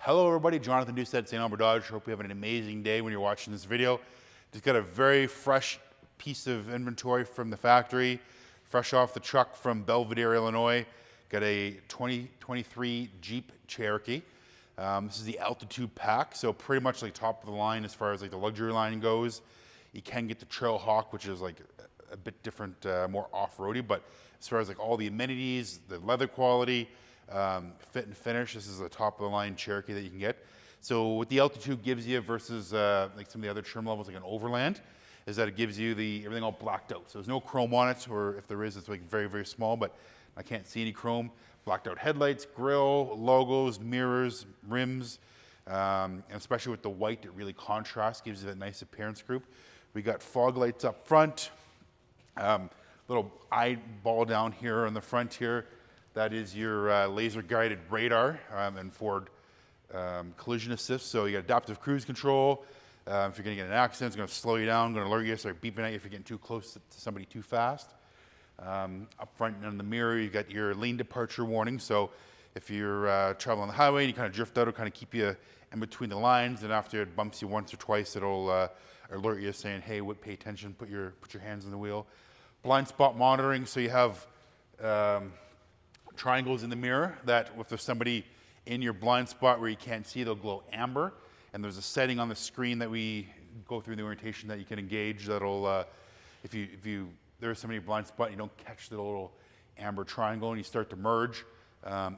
Hello everybody, Jonathan Doucette, St.Albert Dodge. Hope you have an amazing day when you're watching this video. Just got a very fresh piece of inventory from the factory, fresh off the truck from Belvedere, Illinois. Got a 2023 Jeep Cherokee. This is the Altitude pack, so pretty much like top of the line as far as like the luxury line goes. You can get the Trailhawk, which is like a bit different, more off-roady, but as far as like all the amenities, the leather quality, fit and finish, this is the top of the line Cherokee that you can get. So what the Altitude gives you versus like some of the other trim levels like an Overland is that it gives you everything all blacked out. So there's no chrome on it, or if there is, it's like very, very small, but I can't see any chrome. Blacked out headlights, grille, logos, mirrors, rims, and especially with the white, it really contrasts, gives you that nice appearance group. We got fog lights up front, little eyeball down here on the front here. That is your laser guided radar and forward collision assist. So you got adaptive cruise control. If you're gonna get in an accident, it's gonna slow you down, gonna alert you, start beeping at you if you're getting too close to somebody too fast. Up front and in the mirror, you got your lane departure warning. So if you're traveling on the highway and you kind of drift out, it'll kind of keep you in between the lines. And after it bumps you once or twice, it'll alert you saying, hey, pay attention, put your hands on the wheel. Blind spot monitoring, so you have triangles in the mirror that if there's somebody in your blind spot where you can't see, they'll glow amber. And there's a setting on the screen that we go through in the orientation that you can engage that'll, if there's somebody in your blind spot and you don't catch the little amber triangle and you start to merge,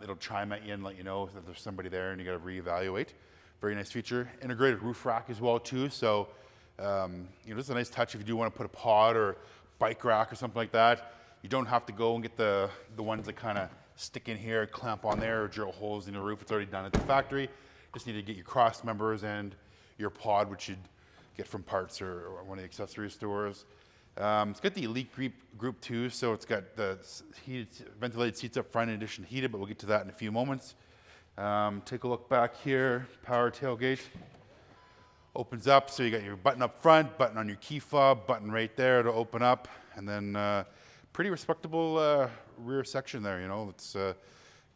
it'll chime at you and let you know that there's somebody there and you gotta reevaluate. Very nice feature. Integrated roof rack as well too. So, this is a nice touch if you do wanna put a pod or bike rack or something like that. You don't have to go and get the ones that kind of stick in here, clamp on there, or drill holes in the roof. It's already done at the factory. Just need to get your cross members and your pod, which you'd get from parts or one of the accessory stores. It's got the Elite group too, so it's got the heated, ventilated seats up front in addition to heated, but we'll get to that in a few moments. Take a look back here, power tailgate. Opens up, so you got your button up front, button on your key fob, button right there to open up, and then pretty respectable rear section there, It's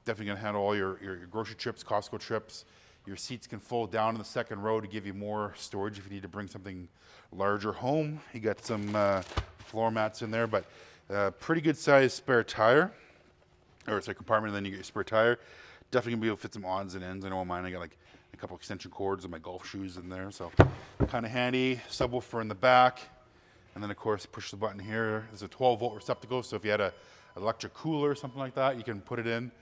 definitely gonna handle all your grocery trips, Costco trips. Your seats can fold down in the second row to give you more storage if you need to bring something larger home. You got some floor mats in there, but pretty good sized spare tire, or it's a compartment and then you get your spare tire. Definitely gonna be able to fit some odds and ends. I know mine, I got like a couple extension cords and my golf shoes in there, so kind of handy. Subwoofer in the back. And then of course, push the button here. There's a 12-volt receptacle, so if you had an electric cooler or something like that, you can put it in.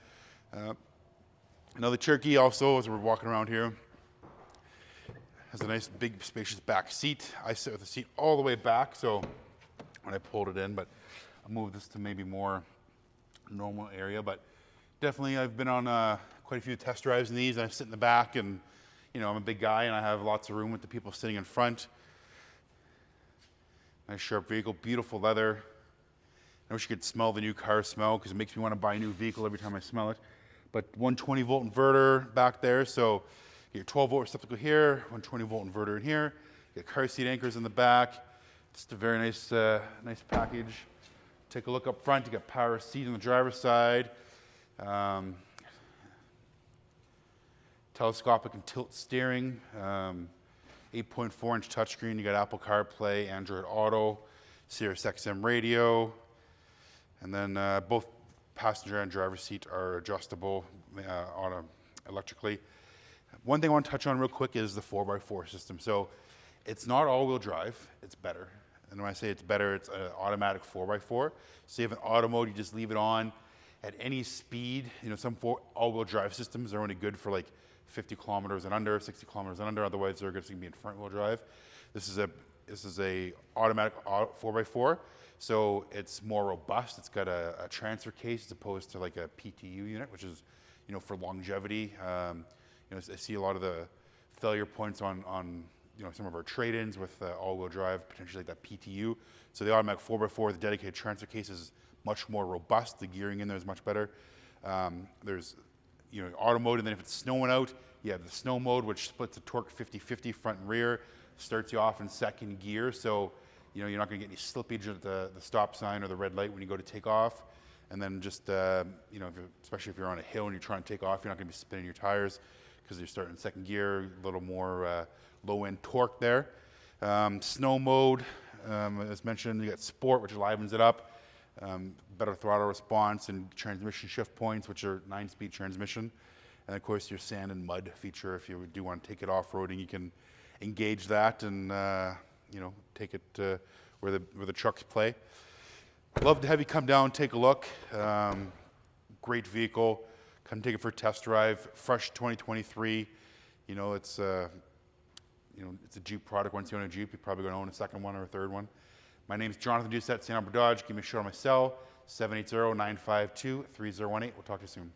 Now the Cherokee also, as we're walking around here, has a nice big spacious back seat. I sit with the seat all the way back, so when I pulled it in, but I'll move this to maybe more normal area. But definitely I've been on quite a few test drives in these, and I sit in the back, and I'm a big guy and I have lots of room with the people sitting in front. Nice sharp vehicle, beautiful leather. I wish you could smell the new car smell because it makes me want to buy a new vehicle every time I smell it. But 120-volt inverter back there, so you get your 12-volt receptacle here, 120-volt inverter in here. You get car seat anchors in the back. Just a very nice, nice package. Take a look up front. You got power seat on the driver's side. Telescopic and tilt steering. 8.4-inch touchscreen. You got Apple CarPlay, Android Auto, Sirius XM radio, and then both passenger and driver's seat are adjustable electrically. One thing I want to touch on real quick is the 4x4 system. So it's not all-wheel drive, it's better. And when I say it's better, it's an automatic 4x4. So you have an auto mode, you just leave it on at any speed. Some all-wheel drive systems are only good for like 50 kilometers and under, 60 kilometers and under, otherwise they're going to be in front-wheel drive. This is a automatic 4x4. So it's more robust. It's got a transfer case as opposed to like a PTU unit, which is, for longevity. I see a lot of the failure points on some of our trade-ins with all-wheel drive, potentially like that PTU. So the automatic 4x4, the dedicated transfer case is much more robust. The gearing in there is much better. There's auto mode, and then if it's snowing out, you have the snow mode, which splits the torque 50-50 front and rear, starts you off in second gear. So you're not going to get any slippage at the stop sign or the red light when you go to take off. And then just, especially if you're on a hill and you're trying to take off, you're not going to be spinning your tires because you're starting second gear, a little more low-end torque there. Snow mode, as mentioned, you got sport, which livens it up. Better throttle response and transmission shift points, which are 9-speed transmission. And of course, your sand and mud feature. If you do want to take it off-roading, you can engage that and take it where the trucks play. Love to have you come down, take a look. Great vehicle. Come take it for a test drive. Fresh 2023. It's it's a Jeep product. Once you own a Jeep, you're probably going to own a second one or a third one. My name is Jonathan Doucette, St.Albert Dodge. Give me a shout on my cell, 780-952-3018. We'll talk to you soon.